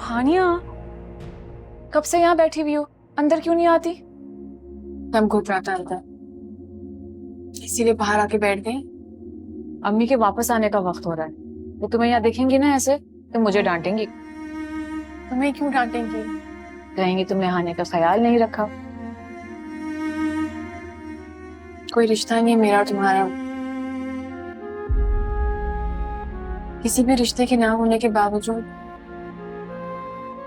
हानिया, कब से यहाँ बैठी हुई हो? अंदर क्यों नहीं आती? दम घुट रहा था अंदर, इसीलिए बाहर आके बैठ गई। अम्मी के वापस आने का वक्त हो रहा है। वो तुम्हें यहाँ देखेंगी ना ऐसे तो मुझे डांटेंगी। तुम्हें क्यों डांटेंगी? कहेंगी तुमने आने का ख्याल नहीं रखा। कोई रिश्ता नहीं है मेरा और तुम्हारा। किसी भी रिश्ते के ना होने के बावजूद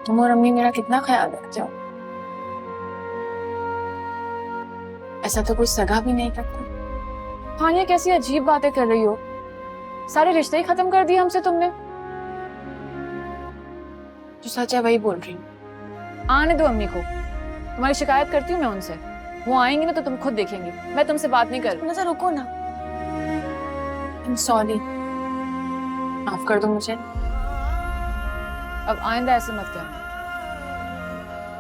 तुम और अम्मी मेरा कितना ख्याल रखते हो। ऐसा तो कोई सगा भी नहीं करता। हानिया, कैसी अजीब बातें कर रही हो? सारे रिश्ते ही खत्म कर दिए हमसे तुमने। जो सच है वही बोल रही हूँ। आने दो अम्मी को, तुम्हारी शिकायत करती हूँ मैं उनसे। वो आएंगी ना तो तुम खुद देखेंगी। मैं तुमसे बात नहीं कर रही। नजर रुको ना। सॉरी, माफ कर दो मुझे। अब आइंदा ऐसे मत करना।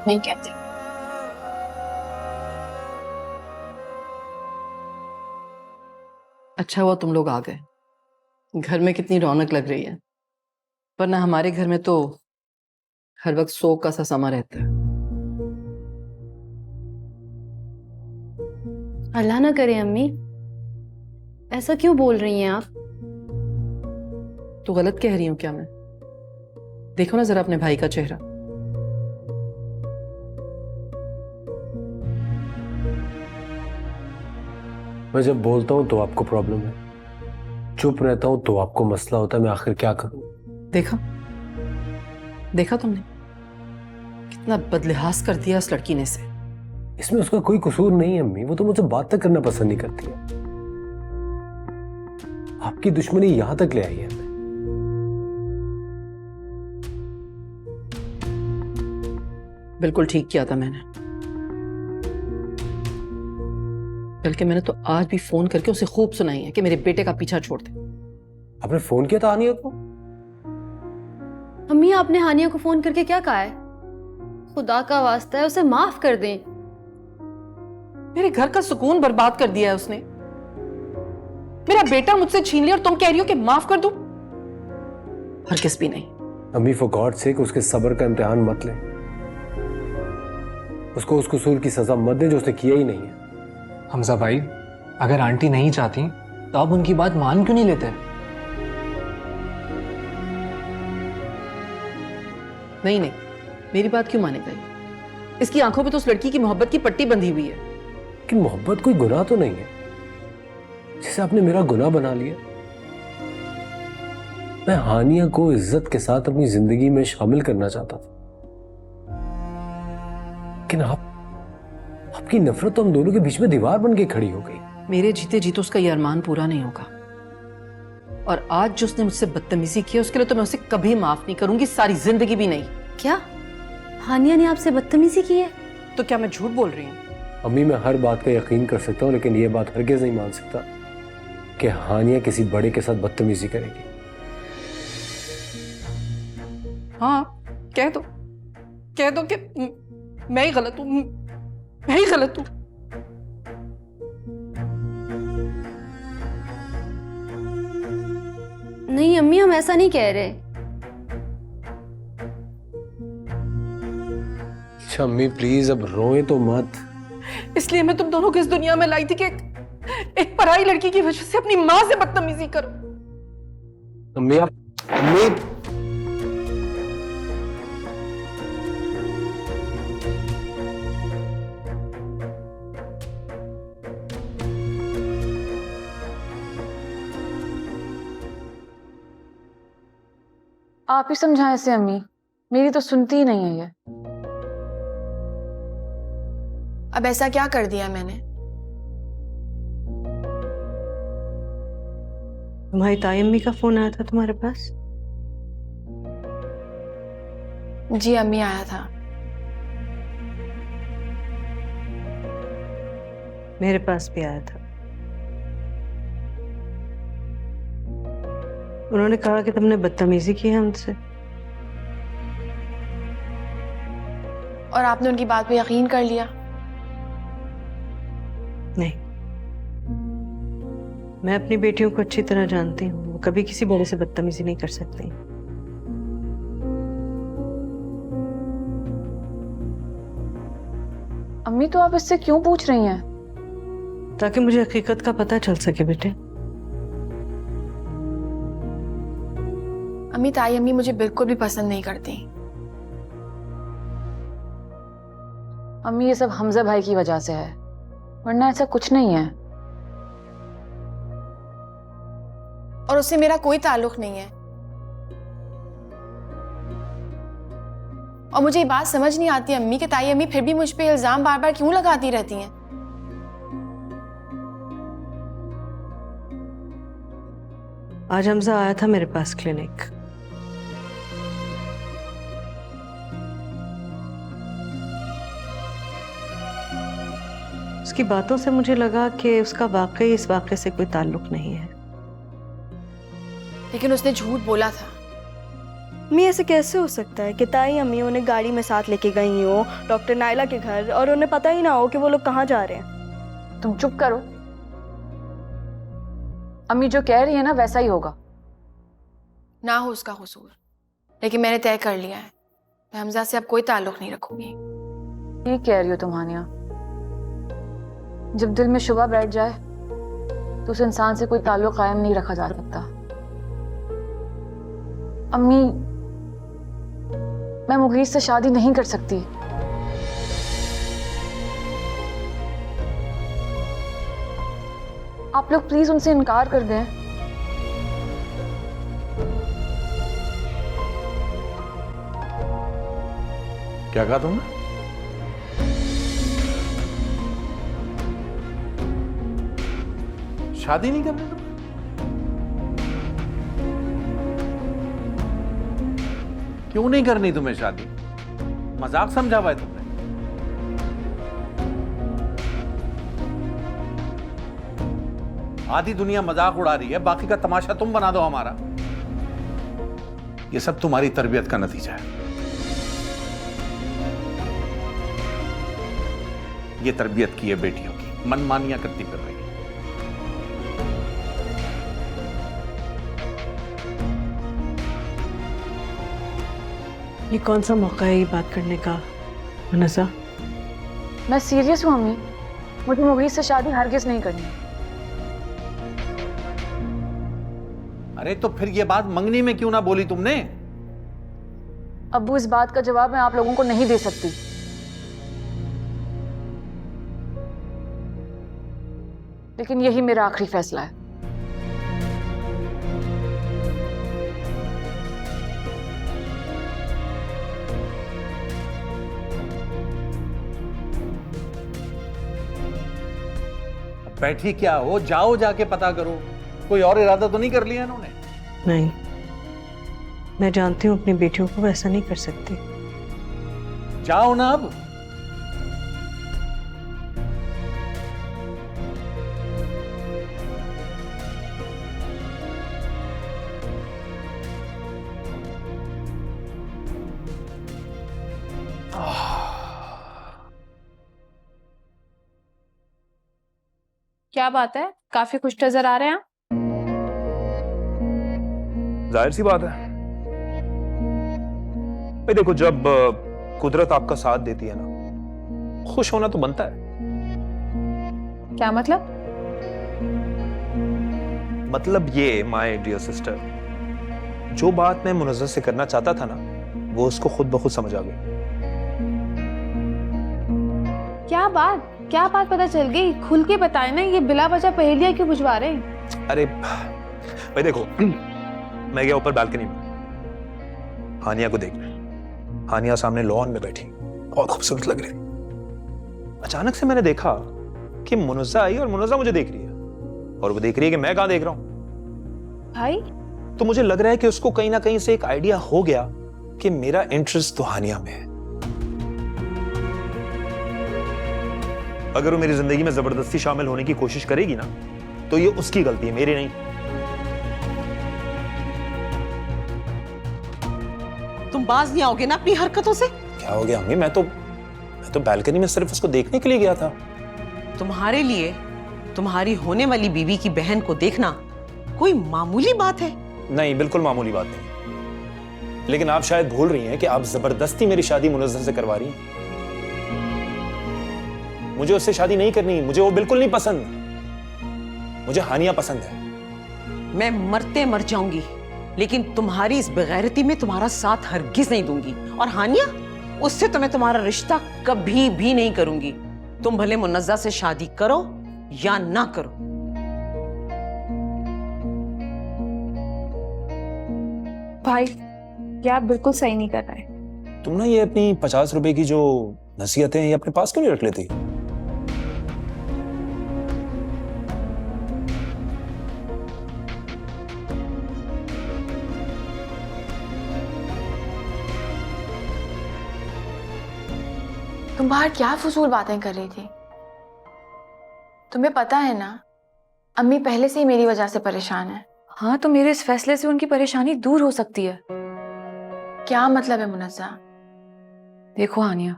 नहीं कहती। अच्छा हुआ तुम लोग आ गए। घर में कितनी रौनक लग रही है, वरना हमारे घर में तो हर वक्त शोक का सा समा रहता है। अल्लाह ना करे अम्मी, ऐसा क्यों बोल रही हैं आप? तो गलत कह रही हूं क्या मैं? देखो ना जरा अपने भाई का चेहरा। मैं जब बोलता हूं तो आपको प्रॉब्लम है, चुप रहता हूं तो आपको मसला होता है। मैं आखिर क्या करूं? देखा देखा तुमने कितना बदलिहाज कर दिया उस लड़की ने से। इसमें उसका कोई कसूर नहीं है अम्मी, वो तो मुझसे बात तक करना पसंद नहीं करती है। आपकी दुश्मनी यहां तक ले आई है। बिल्कुल ठीक किया था मैंने, बल्कि मैंने तो आज भी फोन करके उसे खूब सुनाई है कि मेरे बेटे का पीछा छोड़ दे। आपने फोन किया था हानिया को? अम्मी, आपने हानिया को फोन करके क्या कहा है? खुदा का वास्ता है उसे माफ कर दें। मेरे घर का सुकून बर्बाद कर दिया है उसने। मेरा बेटा मुझसे छीन लिया और तुम कह रही हो कि माफ कर दूं? हरगिज़ भी नहीं। अम्मी फॉर गॉड सेक उसके सब्र का इम्तिहान मत ले। उसको उस कसूर की सजा मत दे जो उसने किया ही नहीं है। हमजा भाई, अगर आंटी नहीं चाहती तो आप उनकी बात मान क्यों नहीं लेते? नहीं नहीं, मेरी बात क्यों मानेगा ये? इसकी आंखों पे तो उस लड़की की मोहब्बत की पट्टी बंधी हुई है। कि मोहब्बत कोई गुनाह तो नहीं है जिसे आपने मेरा गुनाह बना लिया। मैं हानिया को इज्जत के साथ अपनी जिंदगी में शामिल करना चाहता था, लेकिन आपकी नफरत तो हम दोनों के बीच में दीवार बन के खड़ी हो गई। मेरे जीते जी तो उसका ये अरमान पूरा नहीं होगा, और आज जो उसने मुझसे बदतमीजी की उसके लिए तो मैं उसे कभी माफ नहीं करूंगी, सारी जिंदगी भी नहीं। क्या हानिया ने आपसे बदतमीजी की है? तो क्या मैं झूठ बोल रही हूँ? अम्मी, मैं हर बात का यकीन कर सकता हूँ, लेकिन ये बात हरगिज़ नहीं मान सकता कि हानिया किसी बड़े के साथ बदतमीजी करेगी। हाँ, कह दो कि मैं ही गलत हूँ, मैं ही गलत हूँ। नहीं अम्मी, हम ऐसा नहीं कह रहे। अच्छा अम्मी प्लीज अब रोए तो मत। इसलिए मैं तुम दोनों को इस दुनिया में लाई थी कि एक पराई लड़की की वजह से अपनी माँ से बदतमीजी करो। अम्मी आप, अम्मी आप ही समझाएं इसे अम्मी, मेरी तो सुनती ही नहीं है ये। अब ऐसा क्या कर दिया मैंने? तुम्हारी ताई अम्मी का फोन आया था तुम्हारे पास? जी अम्मी आया था। मेरे पास भी आया था। उन्होंने कहा कि तुमने बदतमीजी की है उनसे। और आपने उनकी बात पे यकीन कर लिया? नहीं, मैं अपनी बेटियों को अच्छी तरह जानती हूँ, वो कभी किसी बड़े से बदतमीजी नहीं कर सकती। अम्मी तो आप इससे क्यों पूछ रही हैं? ताकि मुझे हकीकत का पता चल सके बेटे। अम्मी, ताई अम्मी मुझे बिल्कुल भी पसंद नहीं करती। अम्मी ये सब हमजा भाई की वजह से है, वरना ऐसा कुछ नहीं है। और उससे मेरा कोई ताल्लुक नहीं है। और मुझे ये बात समझ नहीं आती अम्मी कि ताई अम्मी फिर भी मुझ पे इल्जाम बार बार क्यों लगाती रहती हैं। आज हमजा आया था मेरे पास क्लिनिक। उसकी बातों से मुझे लगा कि उसका वाकई इस वाक़े से कोई ताल्लुक नहीं है। लेकिन उसने झूठ बोला था। अम्मी ऐसे कैसे हो सकता है कि ताई अम्मी उन्हें गाड़ी में साथ लेके गई हो डॉक्टर नायला के घर, और उन्हें पता ही ना हो कि वो लोग कहाँ जा रहे हैं? तुम चुप करो। अम्मी जो कह रही है ना वैसा ही होगा। ना हो उसका हुसूर, लेकिन मैंने तय कर लिया है, मैं हमजा से अब कोई ताल्लुक नहीं रखूंगी। ठीक कह रही हो तुम हानिया। जब दिल में शुबा बैठ जाए तो उस इंसान से कोई ताल्लुक कायम नहीं रखा जा सकता। अम्मी, मैं मुगीत से शादी नहीं कर सकती। आप लोग प्लीज उनसे इनकार कर दें। क्या कहा तुमने? शादी नहीं करने तुम्हें? क्यों नहीं करनी तुम्हें शादी? मजाक समझा हुआ है तुमने? आधी दुनिया मजाक उड़ा रही है, बाकी का तमाशा तुम बना दो हमारा। ये सब तुम्हारी तरबियत का नतीजा है। ये तरबियत की है बेटियों की, मनमानियां करती फिर रही है। ये कौन सा मौका है ये बात करने का मुनज़्ज़ा? मैं सीरियस हूँ अम्मी, मुझे मुगीत से शादी हरगिज नहीं करनी। अरे तो फिर ये बात मंगनी में क्यों ना बोली तुमने? अब्बू, इस बात का जवाब मैं आप लोगों को नहीं दे सकती। लेकिन यही मेरा आखिरी फैसला है। बैठी क्या हो, जाओ जाके पता करो। कोई और इरादा तो नहीं कर लिया इन्होंने? नहीं, मैं जानती हूँ अपनी बेटियों को वैसा नहीं कर सकती। जाओ ना अब। क्या बात है, काफी खुश नजर आ रहे हैं आप। जाहिर सी बात है भाई, देखो जब कुदरत आपका साथ देती है ना, खुश होना तो बनता है। क्या मतलब? मतलब ये माय डियर सिस्टर, जो बात मैं मुनज़्ज़ज़ से करना चाहता था ना, वो उसको खुद ब खुद समझ आ गई। क्या बात पता चल गई? खुल के बताए ना, ये बिला वजह पहेलियां क्यों बुझवा रहे हैं? अरे भाई देखो, मैं गया ऊपर बालकनी में, हानिया को देख रहे। हानिया सामने लॉन में बैठी, बहुत खूबसूरत लग रही। अचानक से मैंने देखा कि मुनज़्ज़ा आई और मुनज़्ज़ा मुझे देख रही है, और वो देख रही है कि मैं कहां देख रहा हूं। भाई तो मुझे लग रहा है कि उसको कहीं ना कहीं से एक आइडिया हो गया कि मेरा इंटरेस्ट तो हानिया में है। अगर वो मेरी जिंदगी में जबरदस्ती शामिल होने की कोशिश करेगी ना, तो ये उसकी गलती है, मेरी नहीं। तुम बाज नहीं आओगे ना अपनी हरकतों से? क्या हो गया अम्मी? मैं तो बालकनी में सिर्फ उसको देखने के लिए गया था। तुम्हारे लिए तुम्हारी होने वाली बीवी की बहन को देखना कोई मामूली बात है? नहीं, बिल्कुल मामूली बात नहीं। लेकिन आप शायद भूल रही हैं कि आप जबरदस्ती मेरी शादी मुनज़्ज़ा से करवा रही हैं। मुझे उससे शादी नहीं करनी, मुझे वो बिल्कुल नहीं पसंद। मुझे हानिया पसंद है। मैं मरते मर जाऊंगी, लेकिन तुम्हारी इस बेगैरती में तुम्हारा साथ हरगिज नहीं दूंगी। और हानिया, उससे तो मैं तुम्हारा रिश्ता कभी भी नहीं करूंगी। तुम भले मुनज़्ज़ा से शादी करो या ना करो। भाई ये आप बिल्कुल सही नहीं कर रहे। तुम ना ये अपनी 50 रुपए की जो नसीहतें हैं, ये अपने पास क्यों नहीं रख लेती? तुम बाहर क्या फजूल बातें कर रही थी? तुम्हें पता है ना, अम्मी पहले से ही मेरी वजह से परेशान है। हाँ, तो मेरे इस फैसले से उनकी परेशानी दूर हो सकती है। क्या मतलब है मुनज़्ज़ा? देखो हानिया,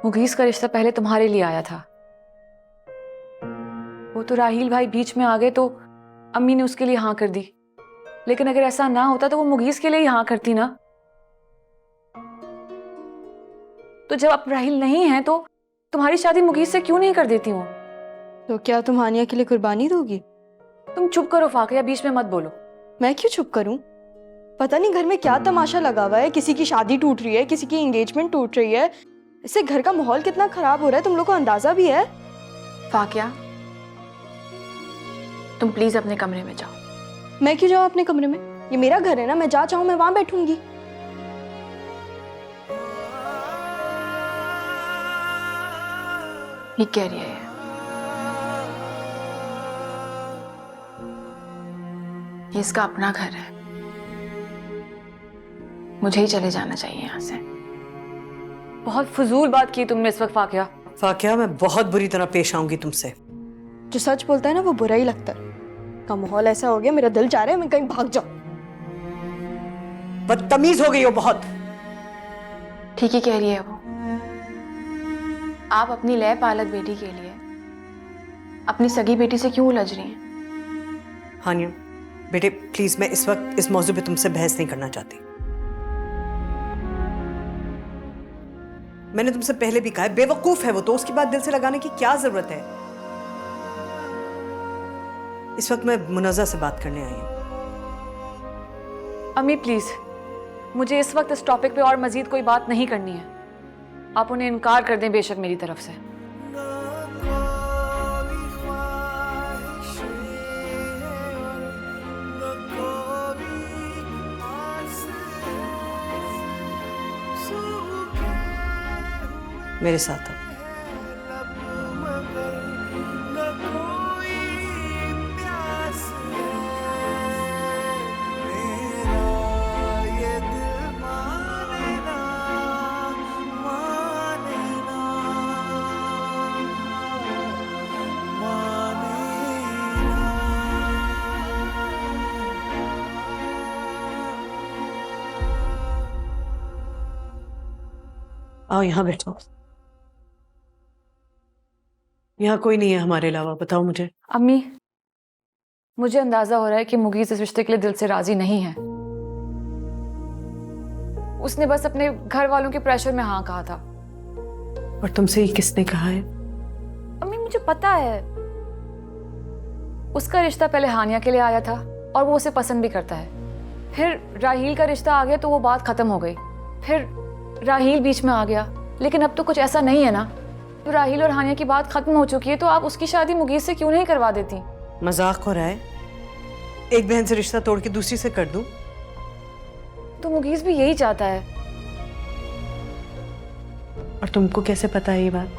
मुगीस का रिश्ता पहले तुम्हारे लिए आया था। वो तो राहील भाई बीच में आ गए तो अम्मी ने उसके लिए हाँ कर दी। लेकिन अगर ऐसा ना होता तो वो मुगीस के लिए ही हाँ करती ना। तो जब अब राहील नहीं है तो तुम्हारी शादी मुगीस से क्यों नहीं कर देती हूँ? तो क्या तुम हानिया के लिए कुर्बानी दोगी? तुम चुप करो फाकिया, बीच में मत बोलो। मैं क्यों चुप करूं? पता नहीं घर में क्या तमाशा लगा हुआ है। किसी की शादी टूट रही है, किसी की एंगेजमेंट टूट रही है। इससे घर का माहौल कितना खराब हो रहा है, तुम लोग को अंदाजा भी है? फाकिया, तुम प्लीज अपने कमरे में जाओ। मैं क्यों जाऊं अपने कमरे में? ये मेरा घर है ना, मैं जहाँ चाहूं मैं वहां बैठूंगी। ये कह रही है। ये इसका अपना घर है, मुझे ही चले जाना चाहिए यहाँ से। बहुत फजूल बात की तुमने इस वक्त फाकिया। फाकिया, मैं बहुत बुरी तरह पेश आऊंगी तुमसे। जो सच बोलता है ना वो बुरा ही लगता है। का माहौल ऐसा हो गया, मेरा दिल चाह रहा है मैं कहीं भाग जाऊं। बदतमीज हो गई हो बहुत। ठीक ही कह रही है वो। आप अपनी लय पालक बेटी के लिए अपनी सगी बेटी से क्यों उलझ रही हैं? हानिया बेटे, प्लीज, मैं इस वक्त इस मौजू पे तुमसे बहस नहीं करना चाहती। मैंने तुमसे पहले भी कहा है, बेवकूफ है वो तो, उसकी बात दिल से लगाने की क्या जरूरत है? इस वक्त मैं मुनज़्ज़ा से बात करने आई हूं। अम्मी प्लीज, मुझे इस वक्त इस टॉपिक पे और मजीद कोई बात नहीं करनी है। आप उन्हें इनकार कर दें बेशक मेरी तरफ से। मेरे साथ आओ। आओ यहाँ बैठो। यहाँ कोई नहीं है हमारे अलावा, बताओ मुझे। अम्मी, मुझे अंदाजा हो रहा है कि मुगीस इस रिश्ते के लिए दिल से राजी नहीं है। उसने बस अपने घर वालों के प्रेशर में हाँ कहा था। और तुमसे ये किसने कहा है? अम्मी मुझे पता है, उसका रिश्ता पहले हानिया के लिए आया था और वो उसे पसंद भी करता है। फिर राहील का रिश्ता आ गया तो वो बात खत्म हो गई। फिर राहील बीच में आ गया, लेकिन अब तो कुछ ऐसा नहीं है ना। तो राहील और हानिया की बात खत्म हो चुकी है, तो आप उसकी शादी मुगीस से क्यों नहीं करवा देती? मजाक हो रहा है? एक बहन से रिश्ता तोड़ के दूसरी से कर दूं? तो मुगीस भी यही चाहता है। और तुमको कैसे पता है ये बात?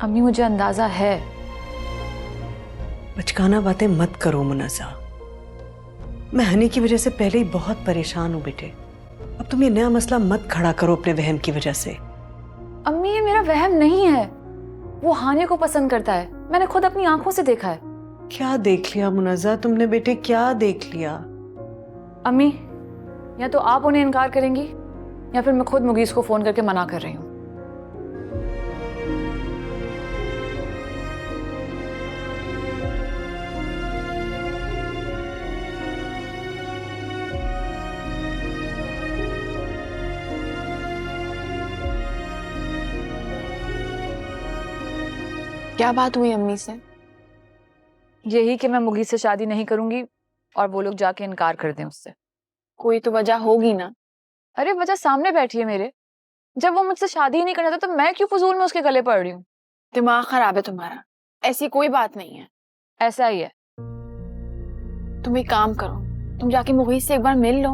अम्मी मुझे अंदाजा है। बचकाना बातें मत करो मुनज़्ज़ा। मैं हनी की वजह से पहले ही बहुत परेशान हूँ बेटे। अब तुम ये नया मसला मत खड़ा करो अपने वहम की वजह से। अम्मी ये मेरा वहम नहीं है, वो हानिया को पसंद करता है, मैंने खुद अपनी आंखों से देखा है। क्या देख लिया मुनज़्ज़ा तुमने बेटे, क्या देख लिया? अम्मी या तो आप उन्हें इनकार करेंगी या फिर मैं खुद मुगीस को फोन करके मना कर रही हूँ। क्या बात हुई अम्मी से? यही कि मैं मुगीस से शादी नहीं करूंगी और वो लोग जाके इनकार कर दें उससे। कोई तो वजह होगी ना। अरे वजह सामने बैठी है मेरे, जब वो मुझसे शादी ही नहीं करना चाहता तो मैं क्यों फजूल में उसके गले पड़ रही हूँ। दिमाग खराब है तुम्हारा, ऐसी कोई बात नहीं है। ऐसा ही है। तुम एक काम करो, तुम जाके मुगीस से एक बार मिल लो।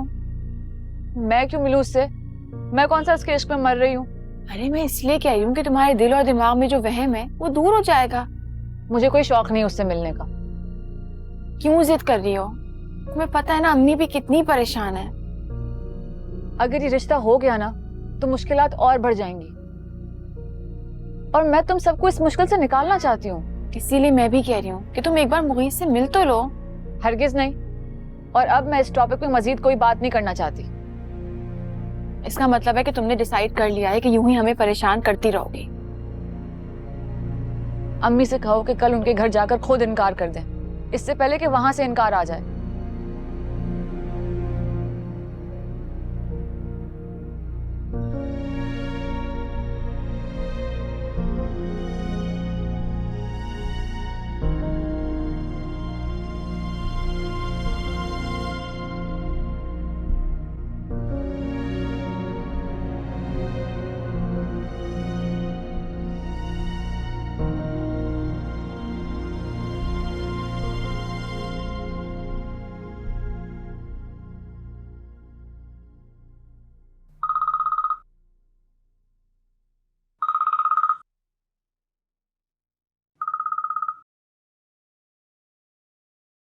मैं क्यों मिलूं उससे? मैं कौन सा उसके इश्क में मर रही हूँ? अरे मैं इसलिए कह रही हूँ कि तुम्हारे दिल और दिमाग में जो वहम है वो दूर हो जाएगा। मुझे कोई शौक नहीं उससे मिलने का। क्यों जिद कर रही हो? तुम्हें पता है ना अम्मी भी कितनी परेशान है। अगर ये रिश्ता हो गया ना तो मुश्किलात और बढ़ जाएंगी और मैं तुम सबको इस मुश्किल से निकालना चाहती हूँ। इसीलिए मैं भी कह रही हूँ कि तुम एक बार मुगीस से मिल तो लो। हरगिज नहीं, और अब मैं इस टॉपिक पे मजीद कोई बात नहीं करना चाहती। इसका मतलब है कि तुमने डिसाइड कर लिया है कि यूं ही हमें परेशान करती रहोगी। अम्मी से कहो कि कल उनके घर जाकर खुद इनकार कर दें, इससे पहले कि वहां से इनकार आ जाए।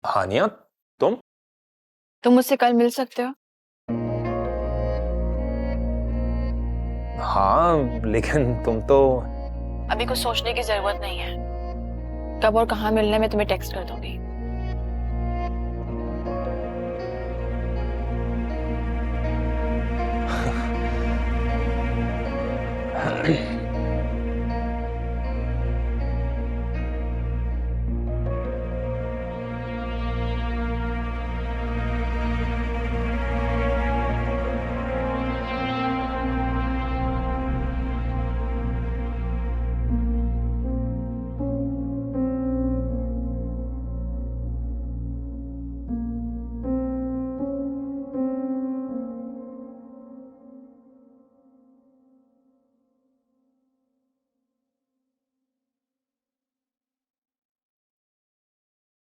हानिया, तुम मुझसे कल मिल सकते हो? हाँ, लेकिन तुम तो अभी कुछ सोचने की जरूरत नहीं है। कब और कहाँ मिलने में तुम्हें टेक्स्ट कर दूंगी।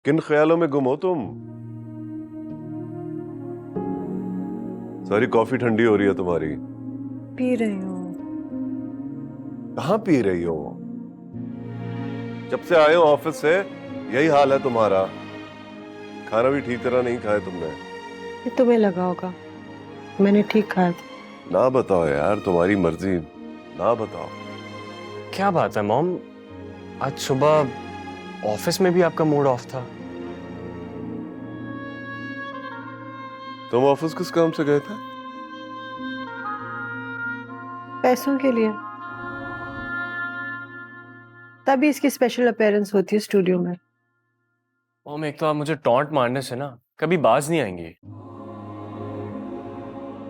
किन ख्यालों में गुम हो तुम? सारी कॉफी ठंडी हो रही है तुम्हारी। पी रही हूँ। कहाँ पी रही हो? जब से आए हो ऑफिस से यही हाल है तुम्हारा। खाना भी ठीक तरह नहीं खाया तुमने। ये तुम्हें लगा होगा, मैंने ठीक खाया था। ना बताओ यार, तुम्हारी मर्जी, ना बताओ। क्या बात है मॉम, आज सुबह ऑफिस में भी आपका मूड ऑफ था। तुम ऑफिस किस काम से गए थे? पैसों के लिए। तभी इसकी स्पेशल अपीयरेंस होती है स्टूडियो में। मॉम एक तो आप मुझे टॉन्ट मारने से ना कभी बाज नहीं आएंगी।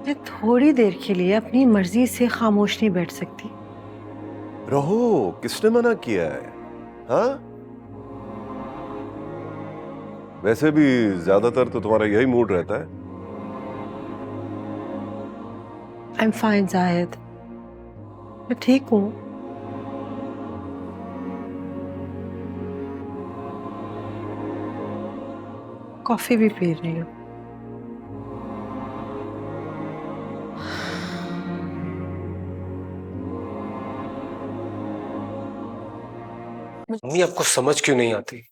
मैं थोड़ी देर के लिए अपनी मर्जी से खामोश नहीं बैठ सकती। रहो, किसने मना किया है? हाँ? वैसे भी ज्यादातर तो तुम्हारा यही मूड रहता है। I'm fine, Zahid. मैं ठीक हूँ। कॉफी भी पी रही हूँ। मुझे। मम्मी आपको समझ क्यों नहीं आती?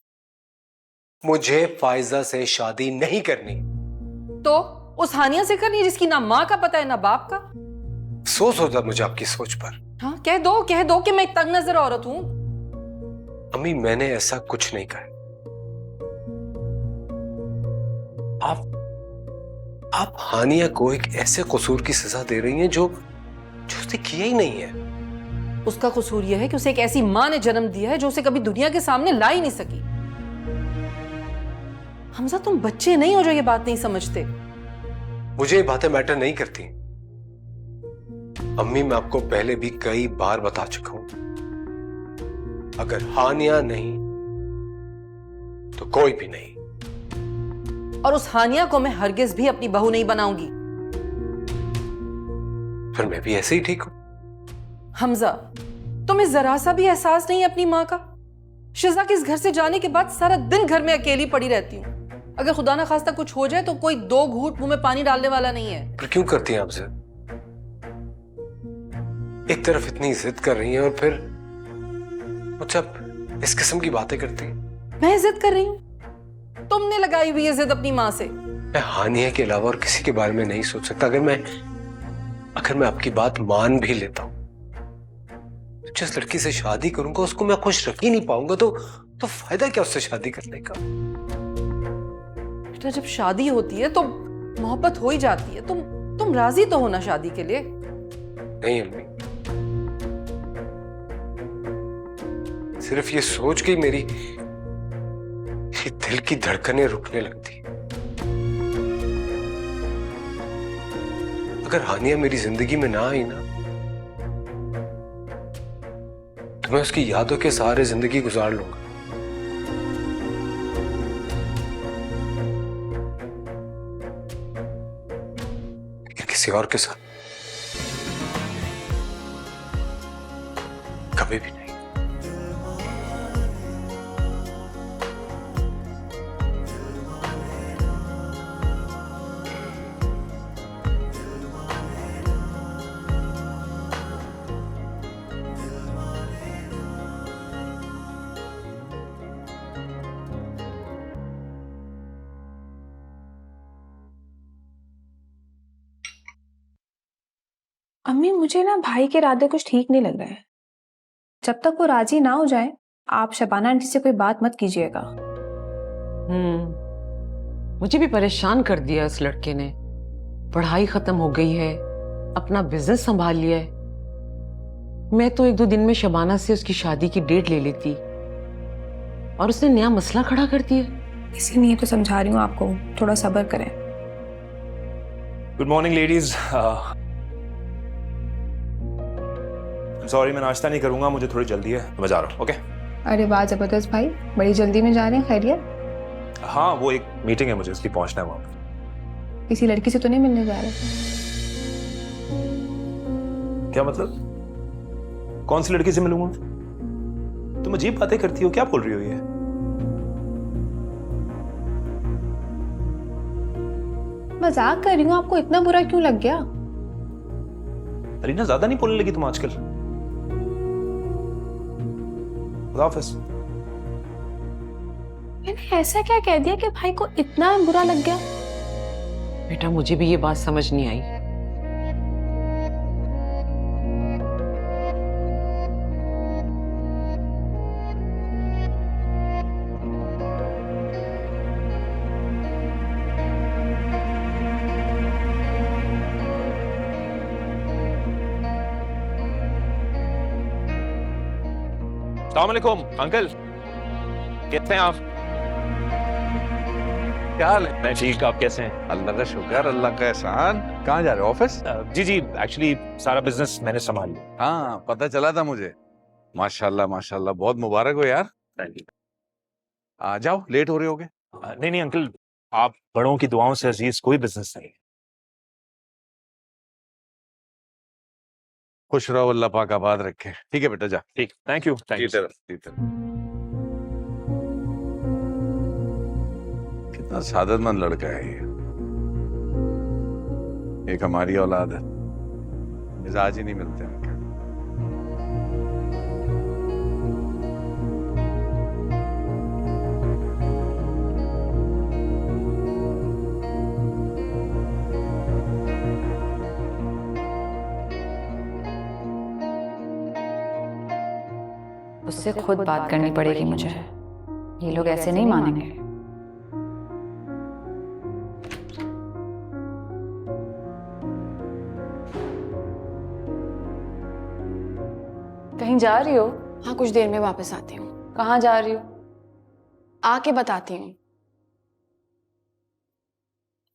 मुझे फायजा से शादी नहीं करनी। तो उस हानिया से करनी है जिसकी ना माँ का पता है ना बाप का। अफसोस होता मुझे आपकी सोच पर। हाँ, कह दो कि मैं एक तंग नजर औरत हूँ। अम्मी मैंने ऐसा कुछ नहीं कहा। आप हानिया को एक ऐसे कसूर की सजा दे रही हैं जो उसने किया ही नहीं है। उसका कसूर यह है कि उसे एक ऐसी माँ ने जन्म दिया है जो उसे कभी दुनिया के सामने ला ही नहीं सकी। हमजा, तुम बच्चे नहीं हो जो ये बात नहीं समझते। मुझे ये बातें मैटर नहीं करती। अम्मी मैं आपको पहले भी कई बार बता चुका हूं, अगर हानिया नहीं तो कोई भी नहीं। और उस हानिया को मैं हरगिज भी अपनी बहू नहीं बनाऊंगी। फिर मैं भी ऐसे ही ठीक हूं। हमजा, तुम्हें जरा सा भी एहसास नहीं है अपनी माँ का? शिजा के इस घर से जाने के बाद सारा दिन घर में अकेली पड़ी रहती हूँ। अगर खुदा ना खास्ता कुछ हो जाए तो कोई 2 घूंट मुंह में पानी डालने वाला नहीं है। पर क्यों करती हैं आप जिद? एक तरफ इतनी जिद कर रही हैं और फिर मुझसे आप इस किस्म की बातें करती हैं। मैं जिद कर रही हूँ? तुमने लगाई हुई है जिद अपनी माँ से। मैं हानिया के अलावा और किसी के बारे में नहीं सोच सकता। अगर मैं आपकी बात मान भी लेता हूं, जिस लड़की से शादी करूंगा उसको मैं खुश रख ही नहीं पाऊंगा तो फायदा क्या उससे शादी करने का? बेटा, जब शादी होती है तो मोहब्बत हो ही जाती है। तुम राजी तो हो ना शादी के लिए? नहीं अम्मी, सिर्फ ये सोच के मेरी दिल की धड़कनें रुकने लगती। अगर हानिया मेरी जिंदगी में ना आई ना तो मैं उसकी यादों के सहारे जिंदगी गुजार लूंगा। किसी और के साथ कभी भी नहीं। अम्मी, मुझे ना भाई के इरादे कुछ ठीक नहीं लग रहा है। जब तक वो राजी ना हो जाए आप शबाना आंटी से कोई बात मत कीजिएगा। मुझे भी परेशान कर दिया इस लड़के ने। पढ़ाई खत्म हो गई है, अपना बिजनेस संभाल लिया है। मैं तो 1-2 दिन में शबाना से उसकी शादी की डेट ले लेती और उसने नया मसला खड़ा कर दिया। इसीलिए तो समझा रही हूँ आपको, थोड़ा सब्र करें। Good morning ladies. सॉरी मैं नाश्ता नहीं करूंगा, मुझे थोड़ी जल्दी है तो मैं जा रहा हूँ। ओके? अरे वाह जबरदस्त भाई, बड़ी जल्दी में जा रहे हैं, खैरियत? हाँ, वो एक मीटिंग है मुझे, इसलिए पहुंचना है वहां पर। किसी लड़की से तो नहीं मिलने जा रहे? क्या मतलब? कौन सी लड़की से मिलूंगा? तुम अजीब बातें करती हो, क्या बोल रही हो ये? मजाक कर रही हूँ, आपको इतना बुरा क्यों लग गया? अरीना ज्यादा नहीं बोलने लगी तुम आजकल? खुदा हाफिज। मैंने ऐसा क्या कह दिया कि भाई को इतना बुरा लग गया? बेटा, मुझे भी ये बात समझ नहीं आई। अस्सलाम वालेकुम अंकल, कैसे हैं आप? क्या हाल है? मैं ठीक, आप कैसे हैं? अल्लाह का शुक्र, अल्लाह का एहसान। कहाँ जा रहे हो? ऑफिस? जी एक्चुअली सारा बिजनेस मैंने संभाल लिया। हाँ, पता चला था मुझे। माशाल्लाह माशाल्लाह, बहुत मुबारक हो यार। आ जाओ, लेट हो रहे होगे। नहीं अंकल, आप बड़ों की दुआओं से अजीज कोई बिजनेस नहीं है। खुश रहो, अल्लाह पाक आबाद रखे। ठीक है बेटा, जा। ठीक, थैंक यू। कितना सादतमंद लड़का है ये। एक हमारी औलाद है, मिजाज ही नहीं मिलते इनके। उससे खुद बात करनी पड़ेगी मुझे। ये लोग ऐसे नहीं मानेंगे। कहीं जा रही हो? हाँ, कुछ देर में वापस आती हूँ। कहाँ जा रही हो? आके बताती हूँ।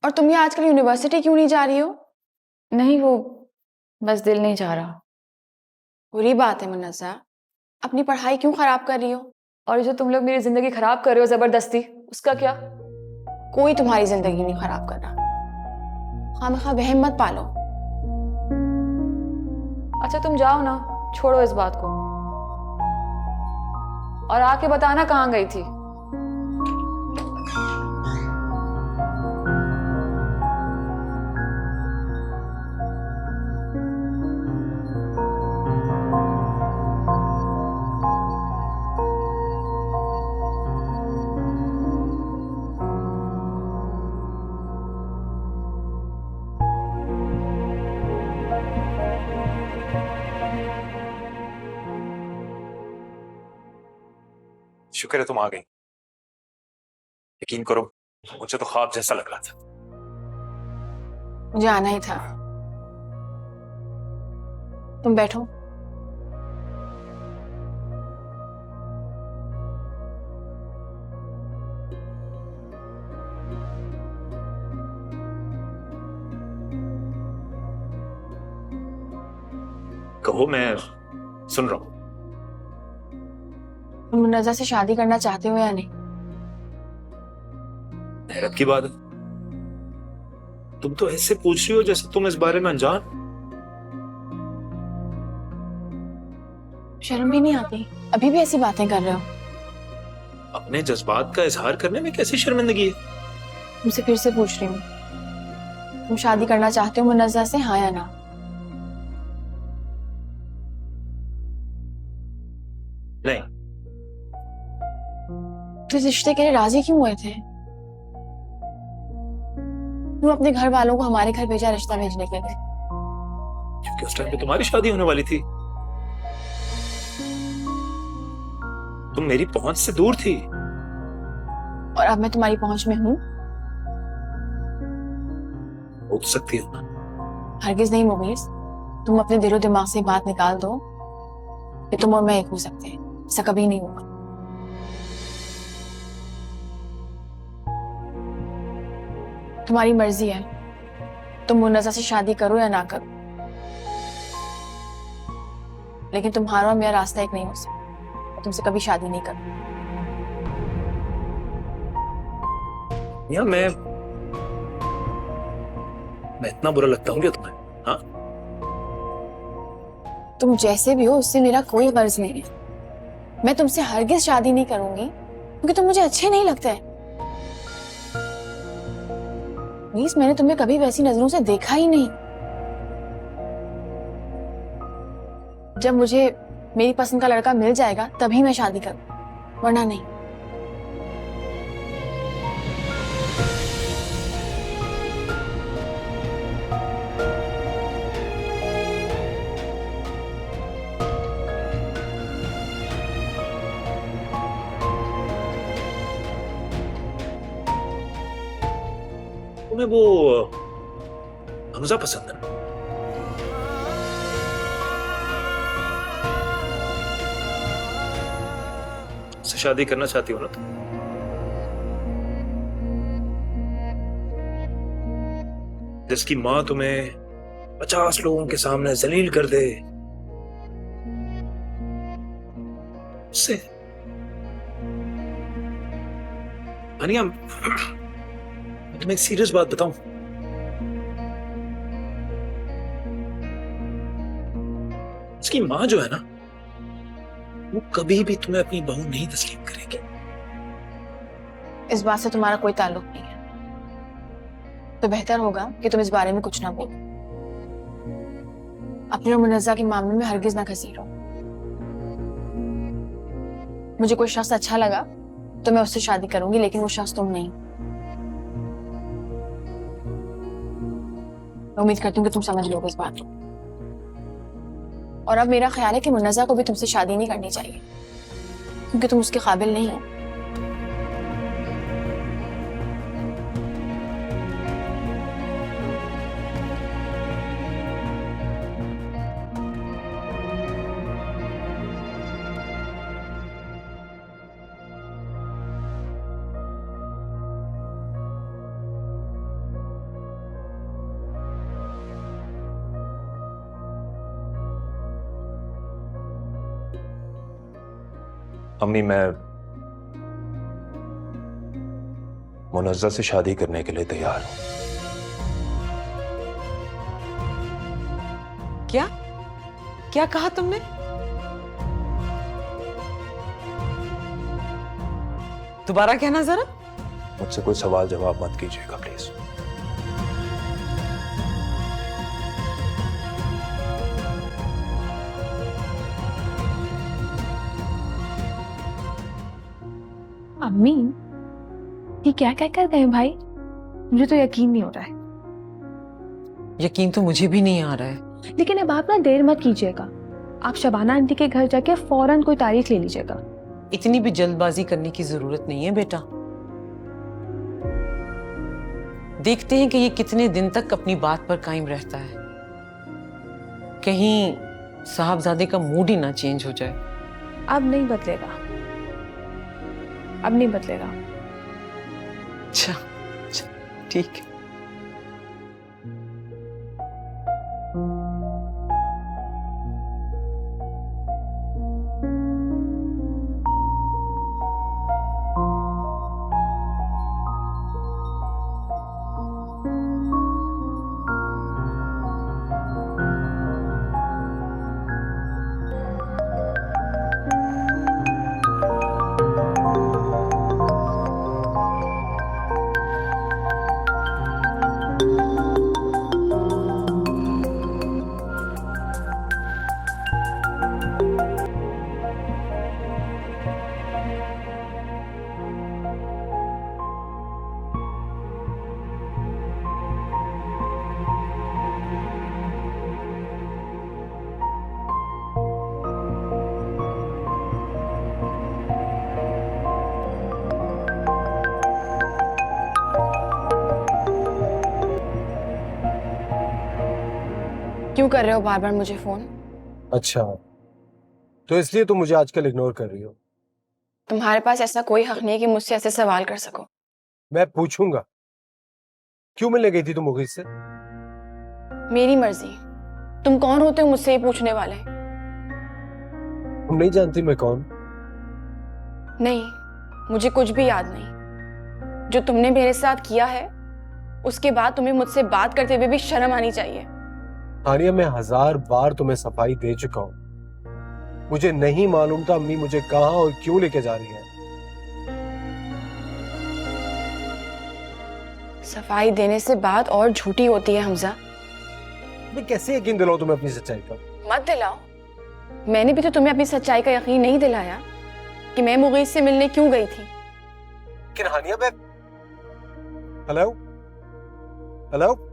और तुम ये आजकल यूनिवर्सिटी क्यों नहीं जा रही हो? नहीं, वो बस दिल नहीं चाह रहा। बुरी बात है मुन्नज़ा, अपनी पढ़ाई क्यों खराब कर रही हो? और ये जो तुम लोग मेरी जिंदगी खराब कर रहे हो जबरदस्ती, उसका क्या? कोई तुम्हारी जिंदगी नहीं खराब कर रहा। खामखा वहम मत पालो। अच्छा तुम जाओ ना, छोड़ो इस बात को। और आके बताना कहाँ गई थी। शुक्र है तुम आ गई। यकीन करो मुझे तो ख्वाब जैसा लग रहा था। मुझे आना ही था। तुम बैठो। कहो, मैं सुन रहा हूं। तुम मुन्नज़ा से शादी करना चाहते हो या नहीं? हैरत की बात है, तुम तो ऐसे पूछ रही हो जैसे तुम इस बारे में अनजान। शर्म भी नहीं आती? अभी भी ऐसी बातें कर रहे हो? अपने जज्बात का इजहार करने में कैसी शर्मिंदगी है? तुमसे फिर से पूछ रही हूँ, तुम शादी करना चाहते हो मुन्नज़ा से, हाँ या ना? नहीं। तो इस रिश्ते के लिए राजी क्यों हुए थे? तुम अपने घर वालों को हमारे घर भेजा रिश्ता भेजने के लिए। क्योंकि उस टाइम पे तुम्हारी शादी होने वाली थी, तुम मेरी पहुंच से दूर थी। और अब मैं तुम्हारी पहुंच में हूं। हो तो सकती है ना। हरगिज नहीं मुगीस, तुम अपने दिलो दिमाग से बात निकाल दो कि तुम और मैं एक हो सकते हैं। ऐसा कभी नहीं होगा। तुम्हारी मर्जी है, तुम मुन्नज़ा से शादी करो या ना करो, लेकिन तुम्हारा और मेरा रास्ता एक नहीं हो सकता। मैं तुमसे कभी शादी नहीं करूं। या मैं इतना बुरा लगता हूँ क्या तुम्हें? हाँ, तुम जैसे भी हो उससे मेरा कोई गर्ज नहीं है। मैं तुमसे हरगिज शादी नहीं करूंगी क्योंकि तुम मुझे अच्छे नहीं लगते। प्लीज, मैंने तुम्हें कभी वैसी नजरों से देखा ही नहीं। जब मुझे मेरी पसंद का लड़का मिल जाएगा तभी मैं शादी करूं, वरना नहीं। तुम्हें वो हमजा पसंद है? उससे शादी करना चाहती हो ना तुम? जिसकी माँ तुम्हें 50 लोगों के सामने जलील कर दे, उससे? हानिया, तुम्हें एक सीरियस बात बताऊं? इसकी मां जो है ना, वो कभी भी तुम्हें अपनी बहू नहीं तस्लीम करेगी। इस बात से तुम्हारा कोई ताल्लुक नहीं है, तो बेहतर होगा कि तुम इस बारे में कुछ ना बोलो। अपने और मुन्नज़ा के मामले में हरगिज ना घसीटो। मुझे कोई शख्स अच्छा लगा तो मैं उससे शादी करूंगी, लेकिन वो शख्स तुम नहीं। मैं उम्मीद करती हूँ कि तुम समझ लोगे इस बात को। और अब मेरा ख्याल है कि मुन्नज़ा को भी तुमसे शादी नहीं करनी चाहिए। क्योंकि तुम उसके काबिल नहीं हो। अम्मी, मैं मुनज़्ज़ा से शादी करने के लिए तैयार हूं। क्या क्या कहा तुमने? दोबारा कहना जरा। मुझसे कोई सवाल जवाब मत कीजिएगा प्लीज। अम्मी, ये क्या कह कर गए भाई? मुझे तो यकीन नहीं हो रहा है। यकीन तो मुझे भी नहीं आ रहा है। लेकिन अब आप ना देर मत कीजिएगा, आप शबाना आंटी के घर जाके फौरन कोई तारीख ले लीजिएगा। इतनी भी जल्दबाजी करने की जरूरत नहीं है बेटा। देखते हैं कि ये कितने दिन तक अपनी बात पर कायम रहता है। कहीं साहबजादे का मूड ही ना चेंज हो जाए। अब नहीं बदलेगा, अब नहीं बदलेगा। अच्छा, ठीक है। क्यों कर रहे हो बार बार मुझे फोन? अच्छा, तो इसलिए तुम मुझे आजकल इग्नोर कर रही हो? तुम्हारे पास ऐसा कोई हक नहीं है कि मुझसे ऐसे सवाल कर सको। मैं पूछूंगा, क्यों मिलने गई थी तुम मुगीस से? मेरी मर्जी। तुम कौन होते हो मुझसे ये पूछने वाले? तुम नहीं जानती मैं कौन? नहीं, मुझे कुछ भी याद नहीं। जो तुमने मेरे साथ किया है उसके बाद तुम्हें मुझसे बात करते हुए भी शर्म आनी चाहिए। हानिया, मैं 1000 बार तुम्हें सफाई दे चुका हूं। मुझे नहीं मालूम था अम्मी मुझे कहां और क्यों लेके जा रही है। सफाई देने से बात और झूठी होती है हमजा। मैं कैसे यकीन दिलाऊं तुम्हें अपनी सच्चाई का? मत दिलाओ। मैंने भी तो तुम्हें अपनी सच्चाई का यकीन नहीं दिलाया कि मैं मुगीस से मिलने क्यों गई थी। लेकिन हानिया, मैं हेलो हेलो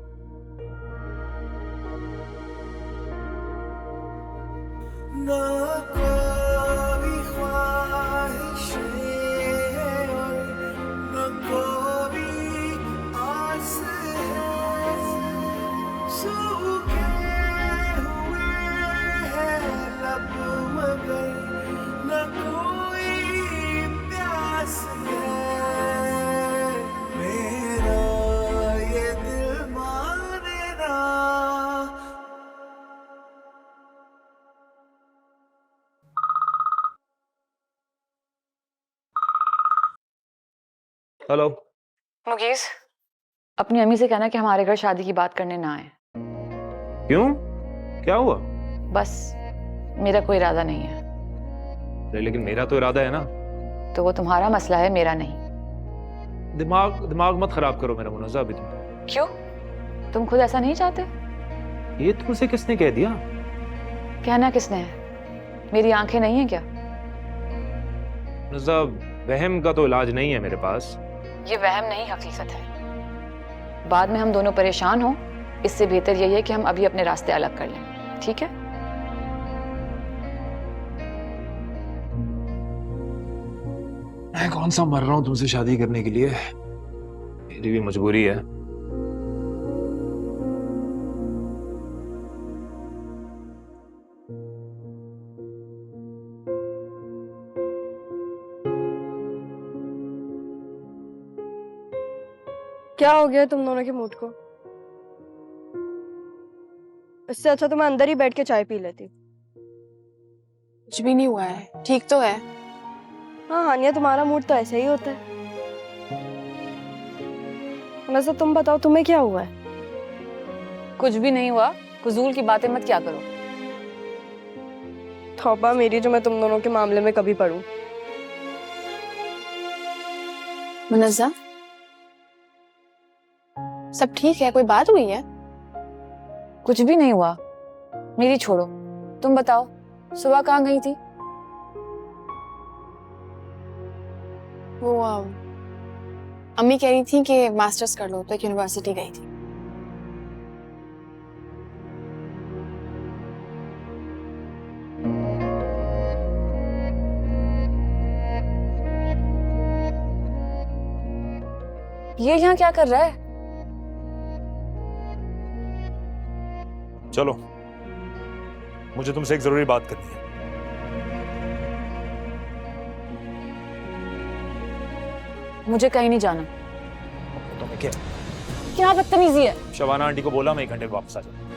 हेलो। मुगीस, अपनी अम्मी से कहना कि हमारे घर शादी की बात करने ना आए। क्यों, क्या हुआ? बस मेरा कोई इरादा नहीं है। अरे लेकिन मेरा तो इरादा है ना। तो वो तुम्हारा मसला है, मेरा नहीं। दिमाग मत खराब करो मेरा मुनज़्ज़ा। अभी क्यों? तुम खुद ऐसा नहीं चाहते? ये तुमसे किसने कह दिया? कहना किसने है? मेरी आंखें नहीं है क्या? मुनज़्ज़ा, वहम का तो इलाज नहीं है मेरे पास। ये वहम नहीं, हकीकत है। बाद में हम दोनों परेशान हो, इससे बेहतर यही है कि हम अभी अपने रास्ते अलग कर लें, ठीक है? मैं कौन सा मर रहा हूं तुमसे शादी करने के लिए, मेरी भी मजबूरी है। क्या हो गया तुम दोनों के मूड को? इससे अच्छा तो मैं अंदर ही बैठ के चाय पी लेती। कुछ भी नहीं हुआ है, ठीक तो है। हाँ हानिया, तुम्हारा मूड तो ऐसे ही होता है। वैसे तुम बताओ, तुम्हें क्या हुआ है? कुछ भी नहीं हुआ, फजूल की बातें मत क्या करो। तौबा मेरी, जो मैं तुम दोनों के मामले में कभी पढ़ूं। मुनज़्ज़ा, सब ठीक है? कोई बात हुई है? कुछ भी नहीं हुआ, मेरी छोड़ो। तुम बताओ, सुबह कहाँ गई थी? वो अम्मी कह रही थी कि मास्टर्स कर लो, तो एक यूनिवर्सिटी गई थी। ये यहाँ क्या कर रहा है? चलो, मुझे तुमसे एक जरूरी बात करनी है। मुझे कहीं नहीं जाना। तुम्हें क्या? क्या बदतमीजी है? शबाना आंटी को बोला मैं 1 घंटे में वापस आ जाऊँ।